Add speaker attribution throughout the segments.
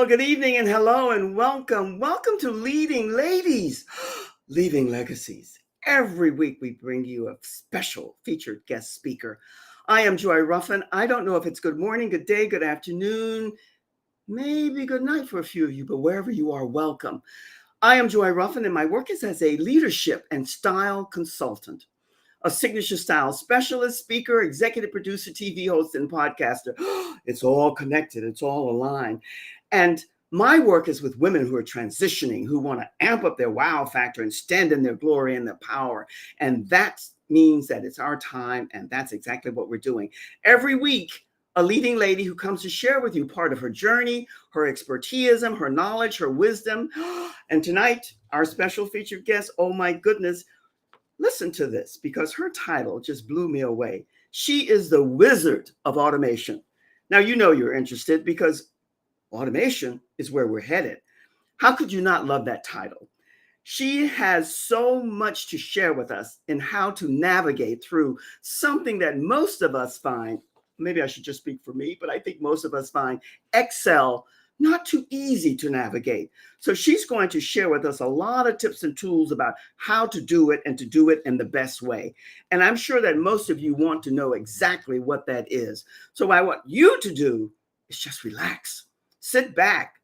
Speaker 1: Well, good evening and hello and welcome. Welcome to Leading Ladies, Leaving Legacies. Every week we bring you a special featured guest speaker. I am Joy Ruffin. I don't know if it's good morning, good day, good afternoon, maybe good night for a few of you, but wherever you are, welcome. I am Joy Ruffin and my work is as a leadership and style consultant, a signature style specialist, speaker, executive producer, TV host, and podcaster. It's all connected. It's all aligned. And my work is with women who are transitioning, who want to amp up their wow factor and stand in their glory and their power. And that means that it's our time. And that's exactly what we're doing. Every week, a leading lady who comes to share with you part of her journey, her expertise, her knowledge, her wisdom. And tonight, our special featured guest, oh my goodness, listen to this because her title just blew me away. She is the Wizard of Automation. Now, you know you're interested because automation is where we're headed. How could you not love that title? She has so much to share with us in how to navigate through something that most of us find, maybe I should just speak for me, but I think most of us find ExHell not too easy to navigate. So she's going to share with us a lot of tips and tools about how to do it and to do it in the best way. And I'm sure that most of you want to know exactly what that is. So what I want you to do is just relax, sit back,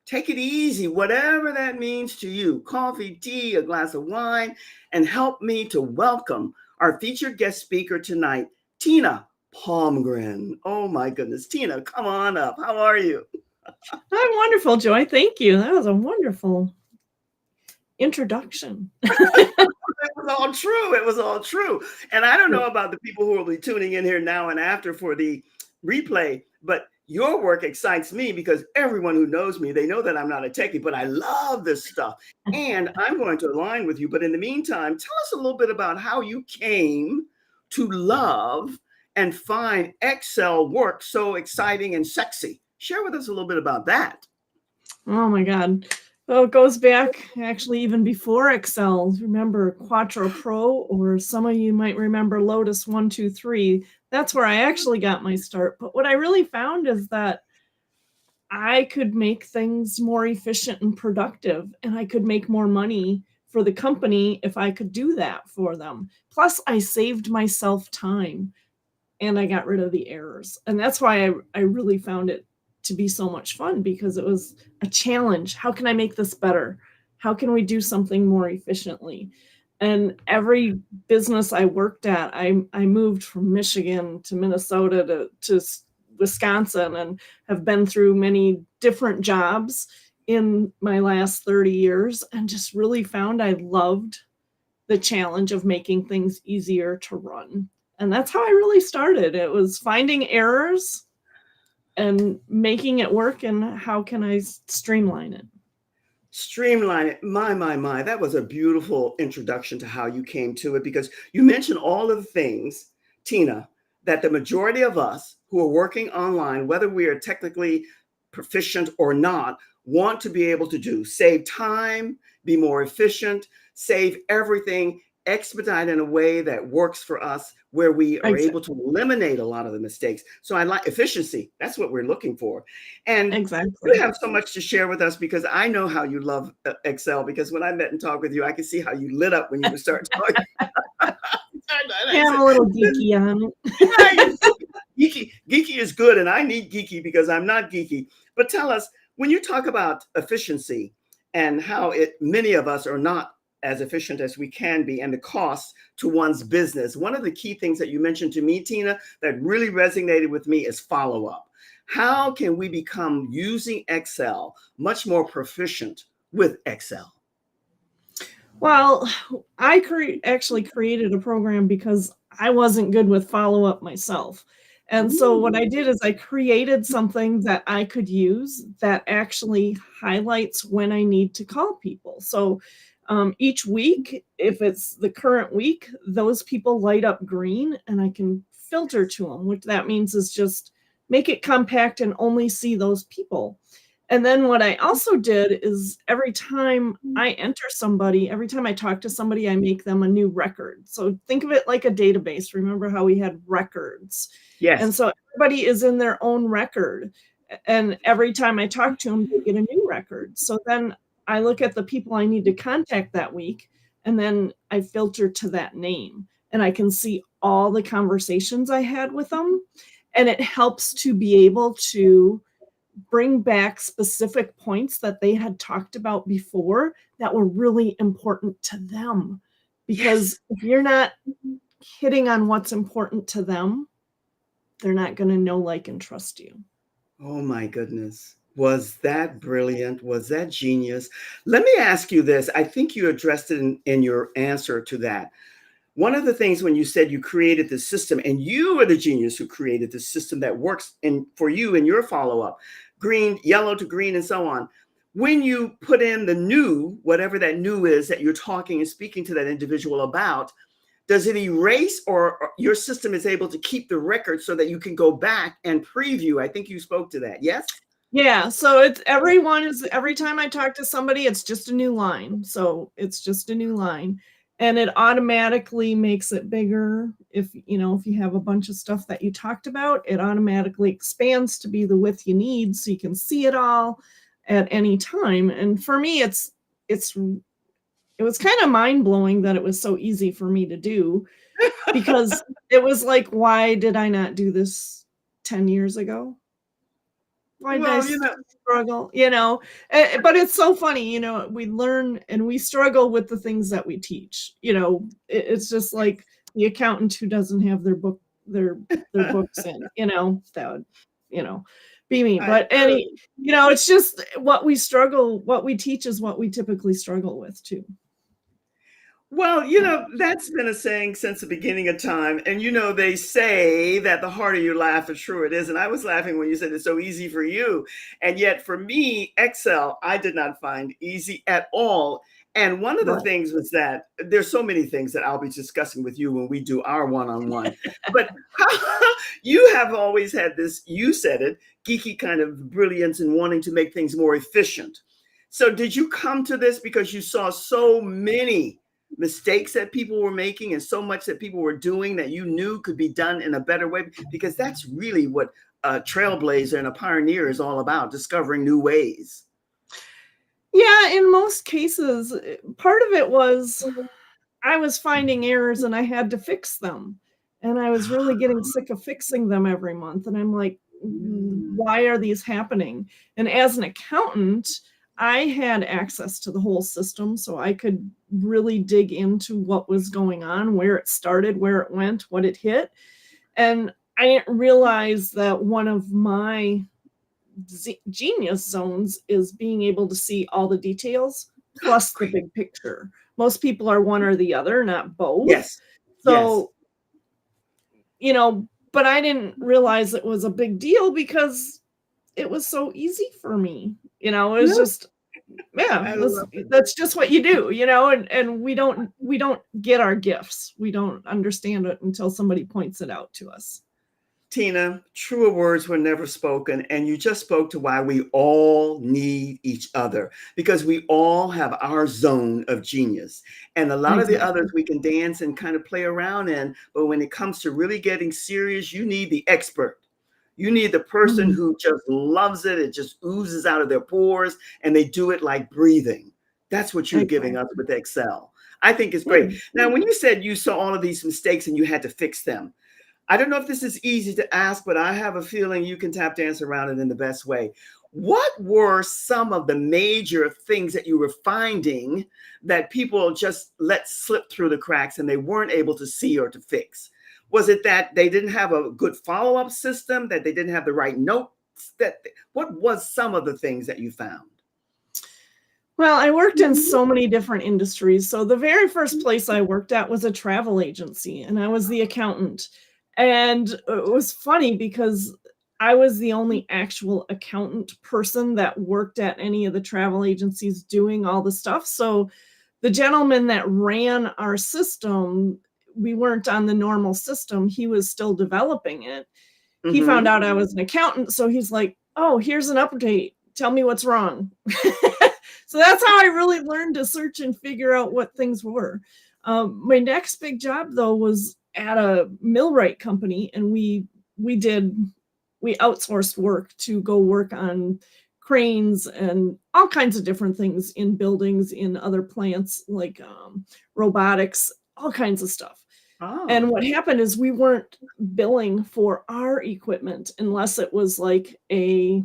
Speaker 1: take it easy, whatever that means to you, coffee, tea, a glass of wine, and help me to welcome our featured guest speaker tonight, Tina Palmgren. Oh my goodness, Tina, come on up. How are you?
Speaker 2: I'm wonderful, Joy. Thank you. That was a wonderful introduction.
Speaker 1: It was all true. It was all true. And I don't know about the people who will be tuning in here now and after for the replay, but your work excites me because everyone who knows me, they know that I'm not a techie, but I love this stuff. And I'm going to align with you. But in the meantime, tell us a little bit about how you came to love and find ExHell work so exciting and sexy. Share with us a little bit about that.
Speaker 2: Oh my God. Well, it goes back actually even before ExHell. Remember Quattro Pro, or some of you might remember Lotus 123. That's where I actually got my start. But what I really found is that I could make things more efficient and productive, and I could make more money for the company if I could do that for them. Plus, I saved myself time and I got rid of the errors. And that's why I really found it to be so much fun, because it was a challenge. How can I make this better? How can we do something more efficiently? And every business I worked at, I moved from Michigan to Minnesota to Wisconsin, and have been through many different jobs in my last 30 years, and just really found I loved the challenge of making things easier to run. And that's how I really started. It was finding errors and making it work, and how can I streamline it?
Speaker 1: Streamline it. My. That was a beautiful introduction to how you came to it, because you mentioned all of the things, Tina, that the majority of us who are working online, whether we are technically proficient or not, want to be able to do. Save time, be more efficient, save everything, expedite in a way that works for us, where we are able to eliminate a lot of the mistakes. So I like efficiency. That's what we're looking for. And you have so much to share with us, because I know how you love ExHell, because when I met and talked with you, I could see how you lit up when you would start talking.
Speaker 2: Yeah, I'm a little geeky on it.
Speaker 1: Geeky is good, and I need geeky because I'm not geeky. But tell us, when you talk about efficiency and how many of us are not as efficient as we can be, and the cost to one's business, one of the key things that you mentioned to me, Tina, that really resonated with me is follow-up. How can we become, using ExHell, much more proficient with ExHell?
Speaker 2: Well, I actually created a program because I wasn't good with follow-up myself. And so what I did is I created something that I could use that actually highlights when I need to call people. So each week, if it's the current week, those people light up green, and I can filter to them. What that means is just make it compact and only see those people. And then what I also did is every time I enter somebody, every time I talk to somebody, I make them a new record. So think of it like a database. Remember how we had records?
Speaker 1: Yes.
Speaker 2: And so everybody is in their own record. And every time I talk to them, they get a new record. So then I look at the people I need to contact that week, and then I filter to that name, and I can see all the conversations I had with them. And it helps to be able to bring back specific points that they had talked about before that were really important to them. Because if you're not hitting on what's important to them, they're not going to know, like, and trust you.
Speaker 1: Oh my goodness. Was that brilliant? Was that genius? Let me ask you this. I think you addressed it in your answer to that. One of the things when you said you created the system, and you are the genius who created the system that works for you in your follow-up, green, yellow to green, and so on. When you put in the new, whatever that new is that you're talking and speaking to that individual about, does it erase, or your system is able to keep the record so that you can go back and preview? I think you spoke to that. Yes?
Speaker 2: Yeah. So every time I talk to somebody, it's just a new line. So it's just a new line. And it automatically makes it bigger. If you have a bunch of stuff that you talked about, it automatically expands to be the width you need so you can see it all at any time. And for me, it was kind of mind-blowing that it was so easy for me to do, because it was like, why did I not do this 10 years ago? Why did I struggle? But it's so funny, we learn and we struggle with the things that we teach. It's just like the accountant who doesn't have their books in, that would, be me. But it's just what we teach is what we typically struggle with too.
Speaker 1: Well, that's been a saying since the beginning of time. And, they say that the harder you laugh, the truer it is. And I was laughing when you said it's so easy for you. And yet for me, ExHell, I did not find easy at all. And one of the things was that there's so many things that I'll be discussing with you when we do our one-on-one. But you have always had this, you said it, geeky kind of brilliance in wanting to make things more efficient. So did you come to this because you saw so many mistakes that people were making and so much that people were doing that you knew could be done in a better way? Because that's really what a trailblazer and a pioneer is all about, discovering new ways.
Speaker 2: Yeah, in most cases, part of it was I was finding errors and I had to fix them. And I was really getting sick of fixing them every month. And I'm like, why are these happening? And as an accountant, I had access to the whole system, so I could really dig into what was going on, where it started, where it went, what it hit. And I didn't realize that one of my genius zones is being able to see all the details plus the big picture. Most people are one or the other, not both.
Speaker 1: Yes.
Speaker 2: So, but I didn't realize it was a big deal because it was so easy for me. It was just, that's just what you do, and we don't get our gifts. We don't understand it until somebody points it out to us.
Speaker 1: Tina, truer words were never spoken. And you just spoke to why we all need each other, because we all have our zone of genius. And a lot of the others we can dance and kind of play around in. But when it comes to really getting serious, you need the expert. You need the person who just loves it. It just oozes out of their pores and they do it like breathing. That's what you're giving us with ExHell. I think it's great. Now, when you said you saw all of these mistakes and you had to fix them, I don't know if this is easy to ask, but I have a feeling you can tap dance around it in the best way. What were some of the major things that you were finding that people just let slip through the cracks and they weren't able to see or to fix? Was it that they didn't have a good follow-up system, that they didn't have the right notes? What was some of the things that you found?
Speaker 2: Well, I worked in so many different industries. So the very first place I worked at was a travel agency, and I was the accountant. And it was funny because I was the only actual accountant person that worked at any of the travel agencies doing all the stuff. So the gentleman that ran our system, we weren't on the normal system. He was still developing it. He found out I was an accountant. So he's like, oh, here's an update. Tell me what's wrong. So that's how I really learned to search and figure out what things were. My next big job, though, was at a millwright company, and we did we outsourced work to go work on cranes and all kinds of different things in buildings, in other plants, like robotics, all kinds of stuff. And
Speaker 1: Oh,
Speaker 2: what happened is we weren't billing for our equipment unless it was like a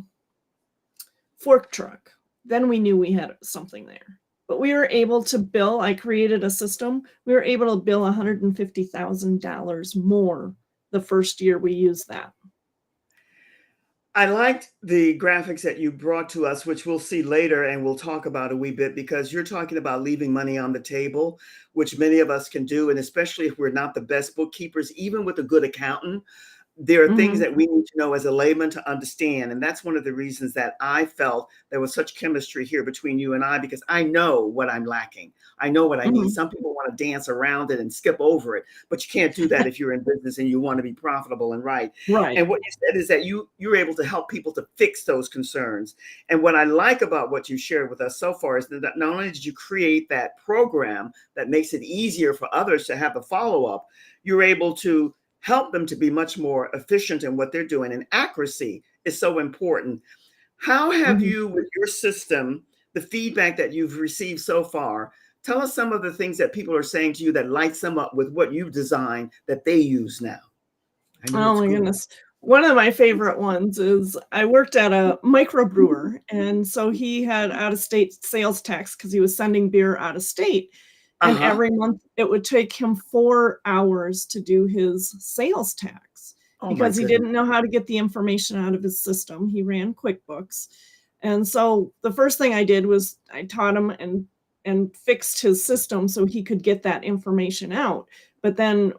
Speaker 2: fork truck. Then we knew we had something there. But we were able to bill, I created a system, we were able to bill $150,000 more the first year we used that.
Speaker 1: I liked the graphics that you brought to us, which we'll see later and we'll talk about a wee bit, because you're talking about leaving money on the table, which many of us can do. And especially if we're not the best bookkeepers, even with a good accountant, there are things
Speaker 2: Mhm.
Speaker 1: that we need to know as a layman to understand. And that's one of the reasons that I felt there was such chemistry here between you and I, because I know what I'm lacking. I know what I need.
Speaker 2: Mhm.
Speaker 1: Some people want to dance around it and skip over it, but you can't do that if you're in business and you want to be profitable and right.
Speaker 2: Right.
Speaker 1: And what you said is that you're able to help people to fix those concerns. And what I like about what you shared with us so far is that not only did you create that program that makes it easier for others to have a follow-up, you're able to help them to be much more efficient in what they're doing. And accuracy is so important. How have
Speaker 2: Mhm.
Speaker 1: you, with your system, the feedback that you've received so far, tell us some of the things that people are saying to you that lights them up with what you've designed that they use now. I know
Speaker 2: Oh
Speaker 1: it's
Speaker 2: my
Speaker 1: good.
Speaker 2: goodness. One of my favorite ones is I worked at a microbrewer, and so he had out of state sales tax because he was sending beer out of state. And
Speaker 1: Uh-huh.
Speaker 2: every month it would take him 4 hours to do his sales tax
Speaker 1: Oh my
Speaker 2: because he
Speaker 1: goodness.
Speaker 2: didn't know how to get the information out of his system. He ran QuickBooks. And so the first thing I did was I taught him and fixed his system so he could get that information out. But then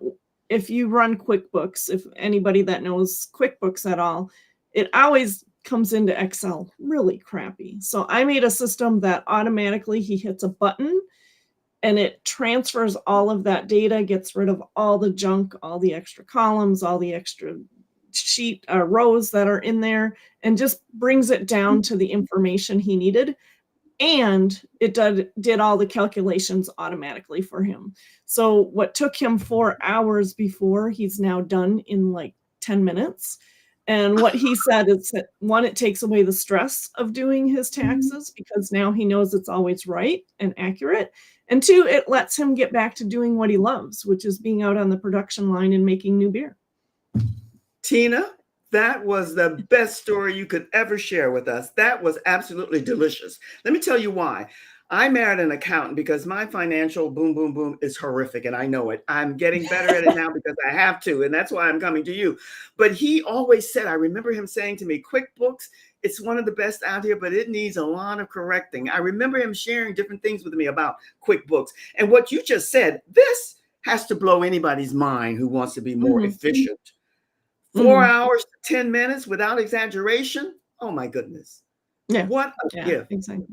Speaker 2: if you run QuickBooks, if anybody that knows QuickBooks at all, it always comes into Excel really crappy. So I made a system that automatically he hits a button and it transfers all of that data, gets rid of all the junk, all the extra columns, all the extra sheet rows that are in there, and just brings it down to the information he needed. And it did all the calculations automatically for him. So what took him 4 hours before, he's now done in like 10 minutes. And what he said is that one, it takes away the stress of doing his taxes because now he knows it's always right and accurate. And two, it lets him get back to doing what he loves, which is being out on the production line and making new beer.
Speaker 1: Tina, that was the best story you could ever share with us. That was absolutely delicious. Let me tell you why. I married an accountant because my financial boom, boom, boom is horrific. And I know it. I'm getting better at it now because I have to. And that's why I'm coming to you. But he always said, I remember him saying to me, QuickBooks, it's one of the best out here, but it needs a lot of correcting. I remember him sharing different things with me about QuickBooks. And what you just said, this has to blow anybody's mind who wants to be more
Speaker 2: Mhm.
Speaker 1: efficient. 4
Speaker 2: Mhm.
Speaker 1: hours to 10 minutes without exaggeration. Oh my goodness.
Speaker 2: Yeah.
Speaker 1: What a
Speaker 2: Yeah,
Speaker 1: gift.
Speaker 2: exactly.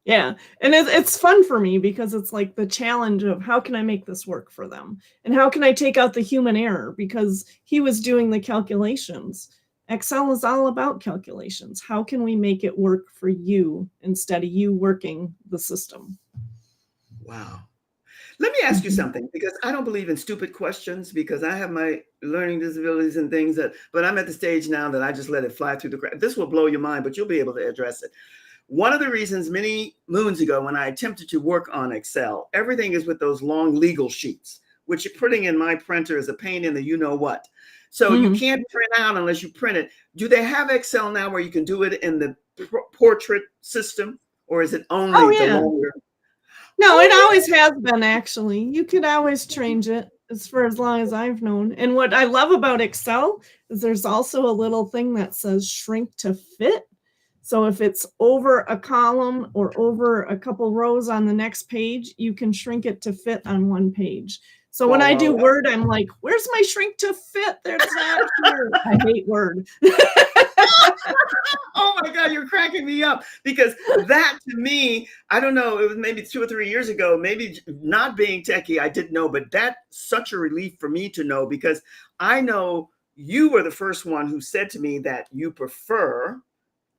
Speaker 2: Yeah, and it's fun for me because it's like the challenge of how can I make this work for them? And how can I take out the human error? Because he was doing the calculations. Excel is all about calculations. How can we make it work for you instead of you working the system?
Speaker 1: Wow. Let me ask you
Speaker 2: Mhm.
Speaker 1: something, because I don't believe in stupid questions, because I have my learning disabilities and things that, but I'm at the stage now that I just let it fly through the crack. This will blow your mind, but you'll be able to address it. One of the reasons many moons ago, when I attempted to work on Excel, everything is with those long legal sheets, which putting in my printer is a pain in the you know what. So you
Speaker 2: Mhm.
Speaker 1: can't print out unless you print it. Do they have Excel now where you can do it in the portrait system, or is it
Speaker 2: Oh,
Speaker 1: only the
Speaker 2: yeah.
Speaker 1: longer?
Speaker 2: No, it
Speaker 1: Oh,
Speaker 2: always has been actually. You could always change it as for as long as I've known. And what I love about Excel is there's also a little thing that says shrink to fit. So if it's over a column or over a couple rows on the next page, you can shrink it to fit on one page. So when
Speaker 1: wow,
Speaker 2: I
Speaker 1: wow,
Speaker 2: do
Speaker 1: wow.
Speaker 2: Word, I'm like, where's my shrink to fit? There's not here. I hate Word.
Speaker 1: Oh my God, you're cracking me up, because that to me, I don't know, it was maybe 2 or 3 years ago, maybe not being techie, I didn't know, but that's such a relief for me to know, because I know you were the first one who said to me that you prefer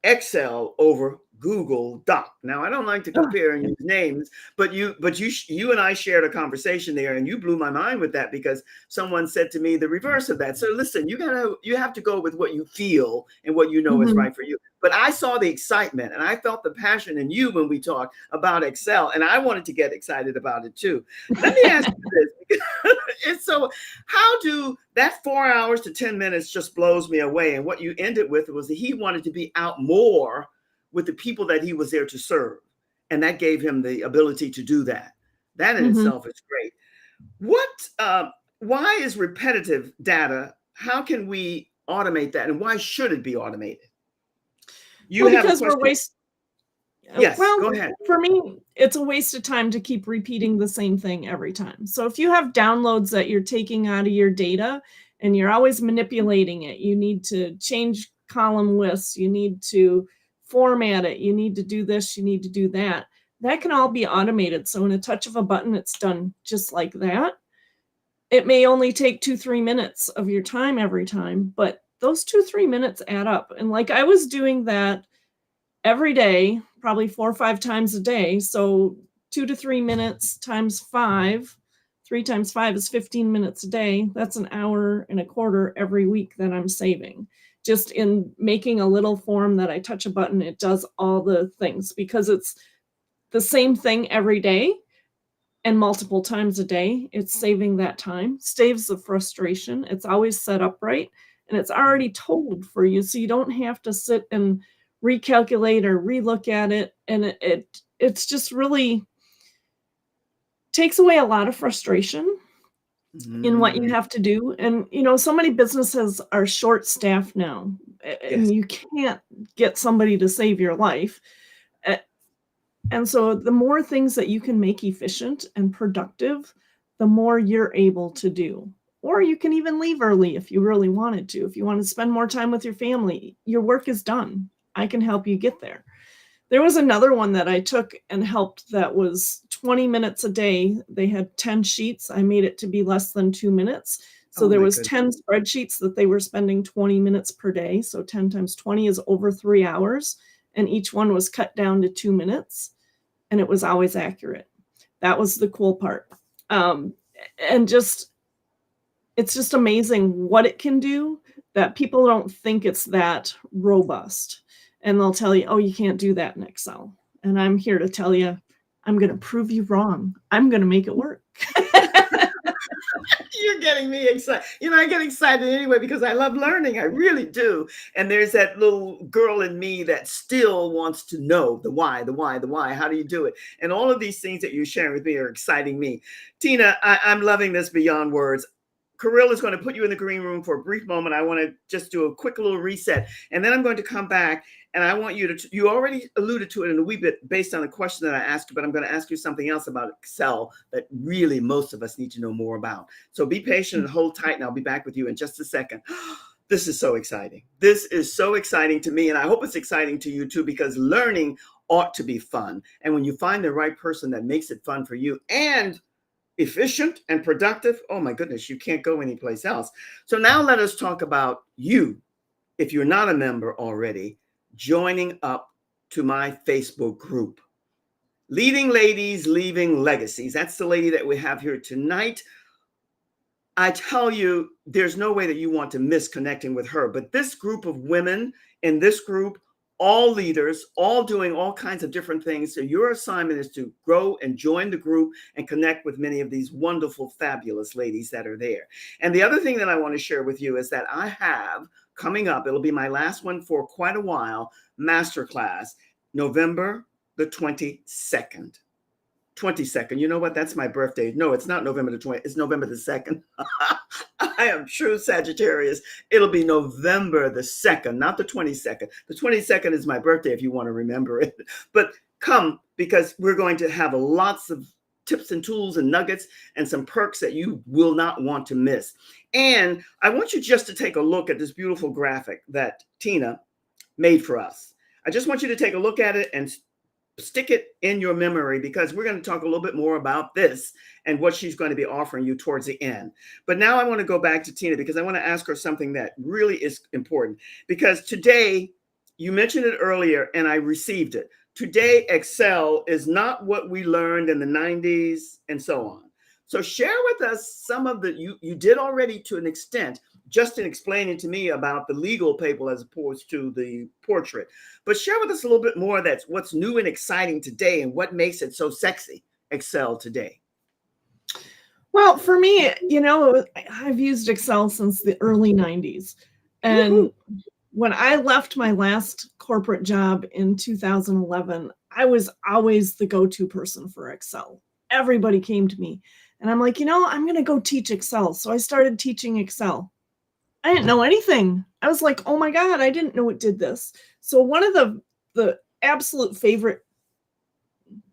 Speaker 1: Excel over Google Doc. Now, I don't like to compare and use names, but you and I shared a conversation there, and you blew my mind with that because someone said to me the reverse of that. So listen, you have to go with what you feel and what you know is right for you. But I saw the excitement and I felt the passion in you when we talked about Excel, and I wanted to get excited about it too. Let me ask you this. And so how do that 4 hours to 10 minutes just blows me away. And what you ended with was that he wanted to be out more with the people that he was there to serve. And that gave him the ability to do that. That in itself is great. Why is repetitive data? How can we automate that? And why should it be automated?
Speaker 2: Because we're wasting.
Speaker 1: Yes,
Speaker 2: well,
Speaker 1: go ahead.
Speaker 2: For me, it's a waste of time to keep repeating the same thing every time. So if you have downloads that you're taking out of your data and you're always manipulating it, you need to change column lists, you need to format it, you need to do this, you need to do that. That can all be automated. So in a touch of a button, it's done just like that. It may only take 2-3 minutes of your time every time, but those 2-3 minutes add up. And like I was doing that every day, probably 4 or 5 times a day. So 2 to 3 minutes times 5, 3 times 5 is 15 minutes a day. That's an hour and a quarter every week that I'm saving. Just in making a little form that I touch a button, it does all the things because it's the same thing every day and multiple times a day. It's saving that time, saves the frustration. It's always set up right. And it's already told for you. So you don't have to sit and recalculate or relook at it. And it's just really takes away a lot of frustration in what you have to do. And, so many businesses are short staffed now, and you can't get somebody to save your life. And so the more things that you can make efficient and productive, the more you're able to do. Or you can even leave early if you really wanted to. If you want to spend more time with your family, your work is done. I can help you get there. There was another one that I took and helped that was 20 minutes a day. They had 10 sheets. I made it to be less than 2 minutes. So there was 10 spreadsheets that they were spending 20 minutes per day. So 10 times 20 is over 3 hours. And each one was cut down to 2 minutes. And it was always accurate. That was the cool part. And it's just amazing what it can do that people don't think it's that robust. And they'll tell you, oh, you can't do that in Excel. And I'm here to tell you, I'm going to prove you wrong. I'm going to make it work.
Speaker 1: You're getting me excited. I get excited anyway because I love learning. I really do. And there's that little girl in me that still wants to know the why. How do you do it? And all of these things that you're sharing with me are exciting me. Tina, I'm loving this beyond words. Kirill is going to put you in the green room for a brief moment. I want to just do a quick little reset. And then I'm going to come back and I want you already alluded to it in a wee bit based on the question that I asked you, but I'm going to ask you something else about Excel that really most of us need to know more about. So be patient and hold tight and I'll be back with you in just a second. This is so exciting. This is so exciting to me. And I hope it's exciting to you too, because learning ought to be fun. And when you find the right person that makes it fun for you and efficient and productive, oh my goodness, you can't go anyplace else. So now let us talk about you, if you're not a member already, joining up to my Facebook group. Leading Ladies, Leaving Legacies. That's the lady that we have here tonight. I tell you, there's no way that you want to miss connecting with her. But this group of women in this group, all leaders, all doing all kinds of different things. So your assignment is to grow and join the group and connect with many of these wonderful, fabulous ladies that are there. And the other thing that I want to share with you is that I have coming up, it'll be my last one for quite a while, masterclass, November the 22nd. 22nd. You know what? That's my birthday. No, it's not November the 20th. It's November the 2nd. I am true Sagittarius. It'll be November the 2nd, not the 22nd. The 22nd is my birthday if you want to remember it. But come, because we're going to have lots of tips and tools and nuggets and some perks that you will not want to miss. And I want you just to take a look at this beautiful graphic that Tina made for us. I just want you to take a look at it and stick it in your memory, because we're going to talk a little bit more about this and what she's going to be offering you towards the end. But now I want to go back to Tina because I want to ask her something that really is important, because today You mentioned it earlier, and I received it. Today, Excel is not what we learned in the 90s and so on. So share with us some of the, you did already to an extent, just in explaining to me about the legal paper as opposed to the portrait. But share with us a little bit more that's what's new and exciting today and what makes it so sexy, Excel today.
Speaker 2: Well, for me, I've used Excel since the early 90s. And
Speaker 1: Woo-hoo.
Speaker 2: when I left my last corporate job in 2011, I was always the go-to person for Excel. Everybody came to me. And I'm like, I'm going to go teach Excel. So I started teaching Excel. I didn't know anything. I was like, oh my God, I didn't know it did this. So one of the absolute favorite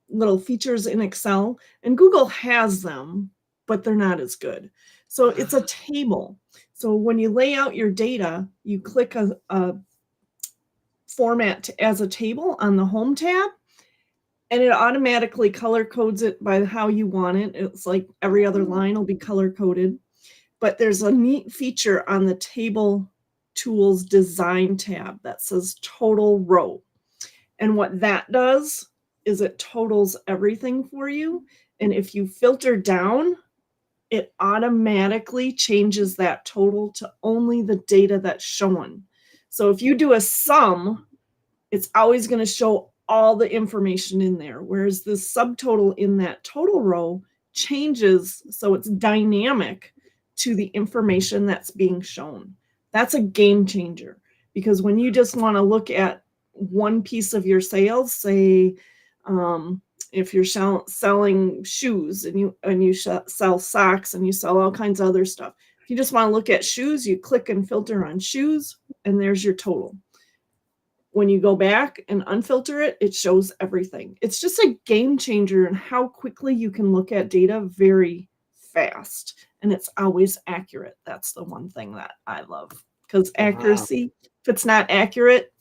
Speaker 2: little features in Excel, and Google has them, but they're not as good. So it's a table. So when you lay out your data, you click a format as a table on the home tab, and it automatically color codes it by how you want it. It's like every other line will be color coded. But there's a neat feature on the table tools design tab that says total row. And what that does is it totals everything for you. And if you filter down, it automatically changes that total to only the data that's shown. So if you do a sum, it's always going to show all the information in there. Whereas the subtotal in that total row changes, so it's dynamic to the information that's being shown. That's a game changer, because when you just want to look at one piece of your sales, say if you're selling shoes and you sell socks and you sell all kinds of other stuff, if you just want to look at shoes, you click and filter on shoes, and there's your total. When you go back and unfilter it, it shows everything. It's just a game changer in how quickly you can look at data very fast. And it's always accurate. That's the one thing that I love. Because accuracy, if it's not accurate,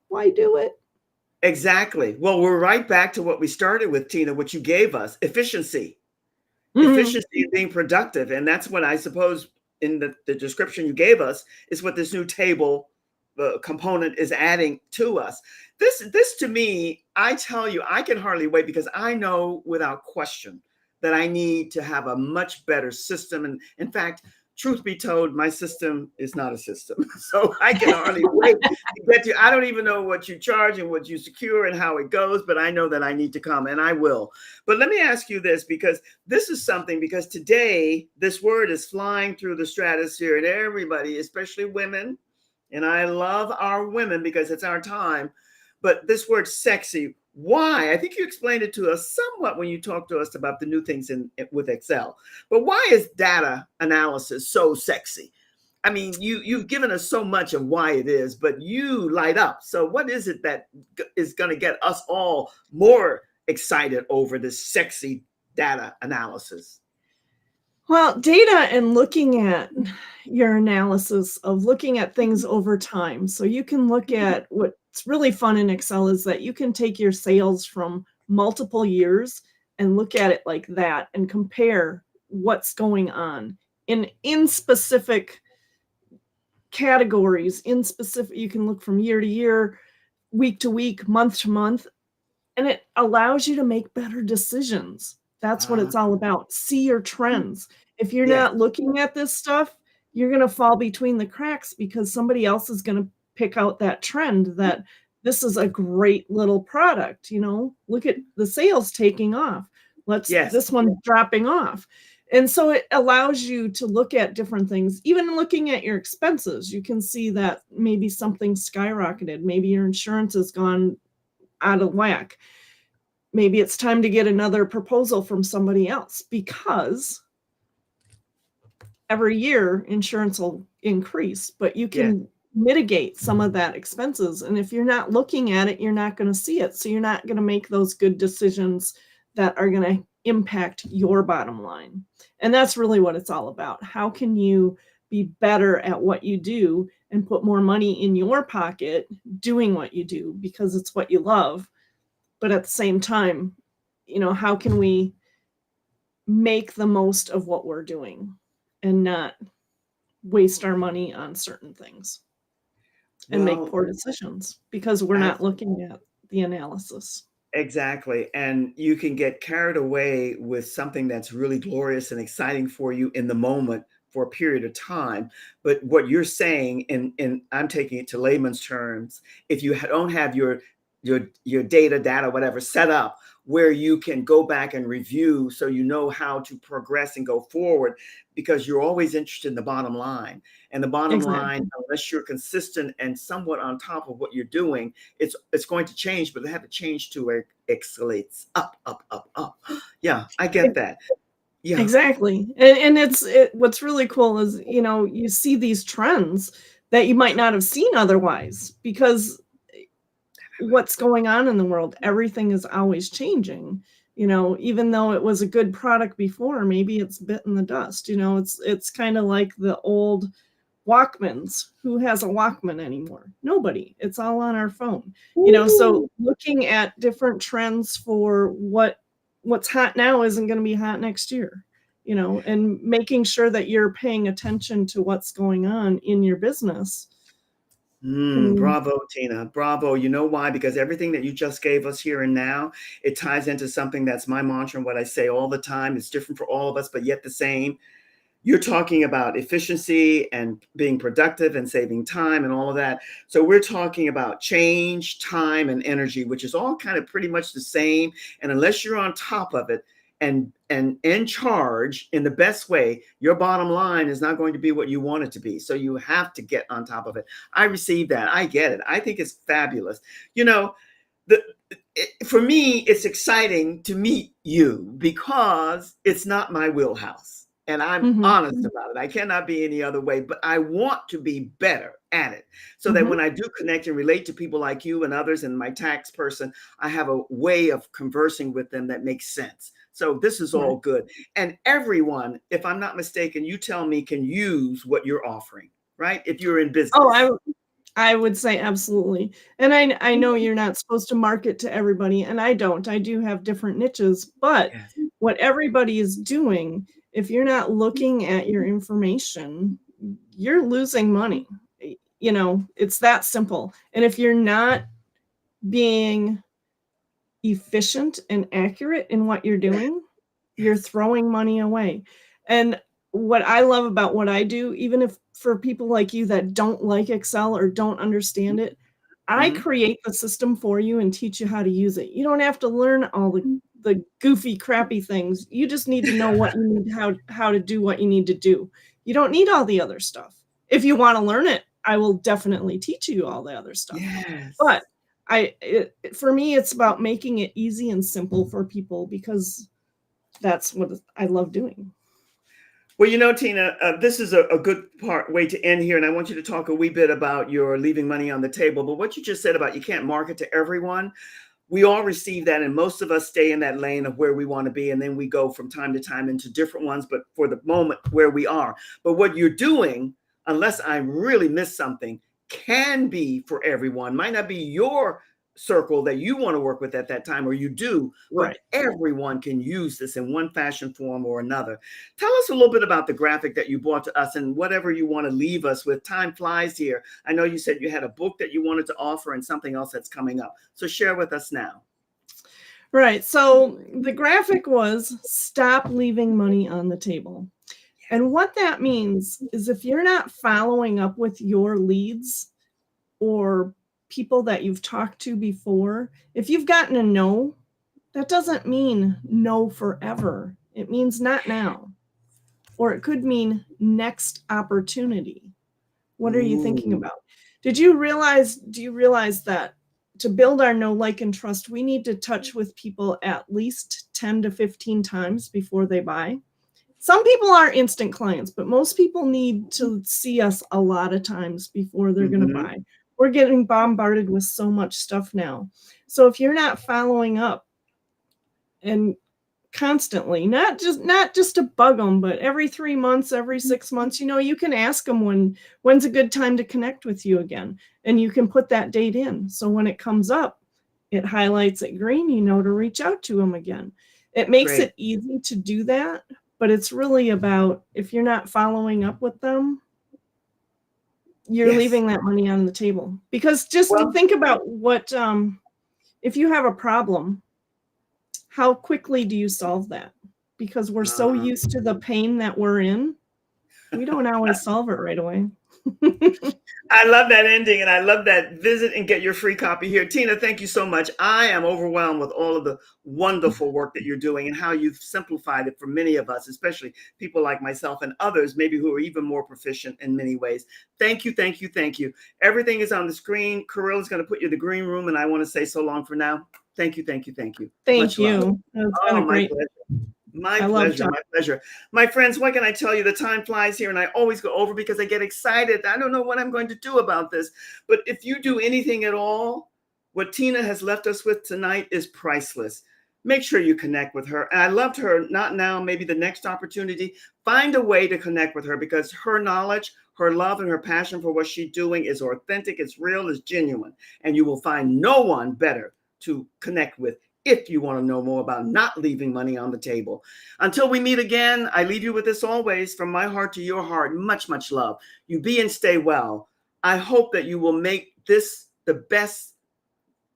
Speaker 2: why do it?
Speaker 1: Exactly. Well, we're right back to what we started with, Tina, what you gave us, efficiency.
Speaker 2: Mm-hmm.
Speaker 1: Efficiency and being productive. And that's what I suppose in the description you gave us is what this new table component is adding to us. This to me, I tell you, I can hardly wait, because I know without question that I need to have a much better system. And in fact, truth be told, my system is not a system. So I can hardly wait to get to, I don't even know what you charge and what you secure and how it goes, but I know that I need to come, and I will. But let me ask you this, because this is something, because today this word is flying through the stratosphere, and everybody, especially women, and I love our women because it's our time, but this word sexy, why? I think you explained it to us somewhat when you talked to us about the new things with Excel. But why is data analysis so sexy? I mean, you've given us so much of why it is, but you light up. So what is it that is going to get us all more excited over this sexy data analysis?
Speaker 2: Well, data and looking at your analysis of looking at things over time. So you can look at what's really fun in Excel is that you can take your sales from multiple years and look at it like that and compare what's going on in specific categories. You can look from year to year, week to week, month to month, and it allows you to make better decisions. That's what it's all about. See your trends. If you're not looking at this stuff, you're going to fall between the cracks, because somebody else is going to pick out that trend that this is a great little product. Look at the sales taking off. This one's dropping off. And so it allows you to look at different things. Even looking at your expenses, you can see that maybe something skyrocketed. Maybe your insurance has gone out of whack. Maybe it's time to get another proposal from somebody else, because every year insurance will increase, but you can mitigate some of that expenses. And if you're not looking at it, you're not going to see it. So you're not going to make those good decisions that are going to impact your bottom line. And that's really what it's all about. How can you be better at what you do and put more money in your pocket doing what you do, because it's what you love? But at the same time, how can we make the most of what we're doing and not waste our money on certain things? and make
Speaker 1: Well,
Speaker 2: poor decisions because we're not looking at the analysis.
Speaker 1: exactly. And you can get carried away with something that's really glorious and exciting for you in the moment for a period of time. But what you're saying, and I'm taking it to layman's terms, if you don't have your data, whatever set up where you can go back and review so you know how to progress and go forward, because you're always interested in the bottom line. And the bottom line,
Speaker 2: Exactly.
Speaker 1: unless you're consistent and somewhat on top of what you're doing, it's going to change, but they have to change to where it escalates up, up, up, up. Yeah, I get that. Yeah.
Speaker 2: Exactly. And what's really cool is, you see these trends that you might not have seen otherwise because what's going on in the world, everything is always changing. Even though it was a good product before, maybe it's bitten the dust. It's kind of like the old Walkmans. Who has a Walkman anymore? Nobody. It's all on our phone. So looking at different trends for what's hot now isn't going to be hot next year. And making sure that you're paying attention to what's going on in your business can.
Speaker 1: Bravo, Tina. Bravo. You know why? Because everything that you just gave us here and now, it ties into something that's my mantra and what I say all the time. It's different for all of us, but yet the same. You're talking about efficiency and being productive and saving time and all of that. So we're talking about change, time, and energy, which is all kind of pretty much the same. And unless you're on top of it and in charge in the best way, your bottom line is not going to be what you want it to be. So you have to get on top of it. I receive that. I get it. I think it's fabulous. The for me, it's exciting to meet you because it's not my wheelhouse. And I'm
Speaker 2: Mhm.
Speaker 1: honest about it. I cannot be any other way, but I want to be better at it so that when
Speaker 2: Mhm.
Speaker 1: I do connect and relate to people like you and others and my tax person, I have a way of conversing with them that makes sense. So this is all
Speaker 2: Right.
Speaker 1: good. And everyone, if I'm not mistaken, you tell me, can use what you're offering, right? If you're in
Speaker 2: Oh,
Speaker 1: business.
Speaker 2: I would say absolutely. And I know you're not supposed to market to everybody, and I don't. I do have different niches, but
Speaker 1: Yes.
Speaker 2: what everybody is doing, if you're not looking at your information, you're losing money. It's that simple. And if you're not being efficient and accurate in what you're doing, you're
Speaker 1: Yes.
Speaker 2: throwing money away. And what I love about what I do, even if for people like you that don't like Excel or don't understand it, I
Speaker 1: Mhm.
Speaker 2: create the system for you and teach you how to use it. You don't have to learn all the goofy, crappy things. You just need to know what you need, how to do what you need to do. You don't need all the other stuff. If you want to learn it, I will definitely teach you all the other stuff.
Speaker 1: Yes.
Speaker 2: But for me, it's about making it easy and simple for people because that's what I love doing.
Speaker 1: Well, Tina, this is a good way to end here, and I want you to talk a wee bit about your leaving money on the table. But what you just said about you can't market to everyone, we all receive that, and most of us stay in that lane of where we want to be, and then we go from time to time into different ones, but for the moment where we are. But what you're doing, unless I really miss something, can be for everyone. Might not be your circle that you want to work with at that time, or you do, but
Speaker 2: Right.
Speaker 1: everyone can use this in one fashion, form, or another. Tell us a little bit about the graphic that you brought to us and whatever you want to leave us with. Time flies here. I know you said you had a book that you wanted to offer and something else that's coming up. So share with us now.
Speaker 2: Right. So the graphic was stop leaving money on the table. And what that means is if you're not following up with your leads or people that you've talked to before, if you've gotten a no, that doesn't mean no forever. It means not now. Or it could mean next opportunity. What are you thinking
Speaker 1: Ooh,
Speaker 2: about? Do you realize that to build our know, like, and trust, we need to touch with people at least 10 to 15 times before they buy? Some people are instant clients, but most people need to see us a lot of times before they're going to
Speaker 1: mhm.
Speaker 2: buy. We're getting bombarded with so much stuff now. So if you're not following up and constantly, not just to bug them, but every 3 months, every 6 months, you can ask them when's a good time to connect with you again, and you can put that date in. So when it comes up, it highlights it green, to reach out to them again. It makes
Speaker 1: Great.
Speaker 2: it easy to do that, but it's really about if you're not following up with them, you're
Speaker 1: Yes.
Speaker 2: leaving that money on the table. Because just
Speaker 1: Well,
Speaker 2: think about what, if you have a problem, how quickly do you solve that? Because we're so used to the pain that we're in, we don't always solve it right away.
Speaker 1: I love that ending, and I love that visit and get your free copy here. Tina, thank you so much. I am overwhelmed with all of the wonderful work that you're doing and how you've simplified it for many of us, especially people like myself and others, maybe who are even more proficient in many ways. Thank you, thank you, thank you. Everything is on the screen. Kirill is going to put you in the green room, and I want to say so long for now. Thank you, thank you, thank you.
Speaker 2: Thank
Speaker 1: Much love.
Speaker 2: you. It's been
Speaker 1: Oh,
Speaker 2: a
Speaker 1: my
Speaker 2: great.
Speaker 1: pleasure. My
Speaker 2: I love
Speaker 1: pleasure.
Speaker 2: talking.
Speaker 1: My pleasure. My friends, what can I tell you? The time flies here, and I always go over because I get excited. I don't know what I'm going to do about this. But if you do anything at all, what Tina has left us with tonight is priceless. Make sure you connect with her. And I loved her, not now, maybe the next opportunity. Find a way to connect with her because her knowledge, her love, and her passion for what she's doing is authentic, it's real, it's genuine. And you will find no one better to connect with if you want to know more about not leaving money on the table. Until we meet again, I leave you with this always, from my heart to your heart, much, much love. You be and stay well. I hope that you will make this the best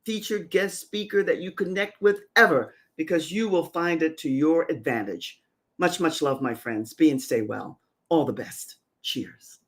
Speaker 1: featured guest speaker that you connect with ever, because you will find it to your advantage. Much, much love, my friends. Be and stay well. All the best. Cheers.